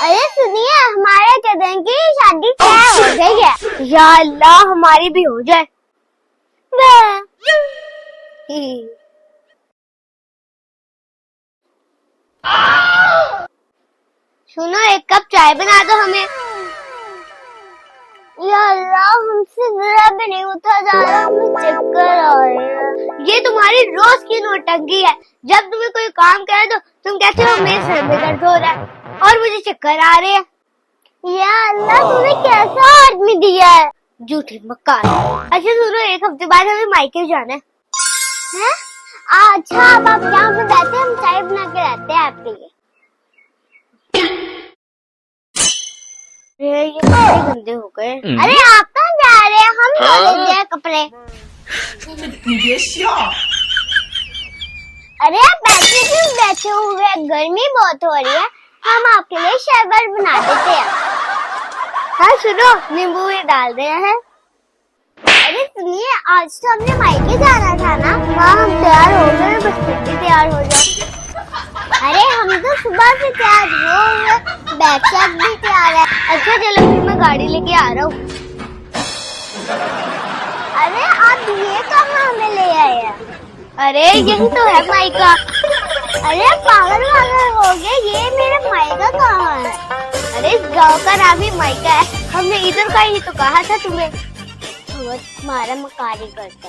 अरे सुनिए, हमारे कजन की शादी तय हो गई है। या अल्लाह, हमारी भी हो जाए। सुनो, एक कप चाय बना दो हमें। या अल्लाह, हमसे जरा भी नहीं उठा जा रहा, हमें चक्कर आ रहे हैं। ये तुम्हारी रोज की नौटंकी है। जब तुम्हें कोई काम करे तो तुम कहते हो मेरे सर में दर्द हो रहा है और मुझे चक्कर आ रहे हैं। या अल्लाह, तुमने कैसा आदमी दिया है। झूठी मक्कार। अच्छा सुनो, एक हफ्ते बाद हमें मायके जाना है। अच्छा, अब आप यहाँ पे बैठे, हम चाय बना के लाते हैं आपके लिए। ये कपड़े गंदे हो गए। अरे आप कहाँ जा रहे हैं, हम धो लेते हैं कपड़े। अरे आप बैठे हुए, गर्मी बहुत हो रही है, हम आपके लिए शरबत बना देते हैं। हाँ सुनो, नींबू भी डाल रहे हैं। अरे सुनिए, आज तो हमने मायके जाना था ना। हाँ, हम तैयार हो गए, बस तुम भी तैयार हो जाओ। अरे हम तो सुबह से तैयार हो गए, बैग शैग भी तैयार है। अच्छा चलो, फिर मैं गाड़ी लेके आ रहा हूँ। अरे आप ये कहाँ हमें ले आए हैं? अरे यही तो है मायका। अरे पागल हो गए, ये मेरा मायका कहाँ है? अरे इस गाँव का नाम ही मायका है, हमने इधर का ही तो कहा था तुम्हें। तुम्हारा मकारी करता।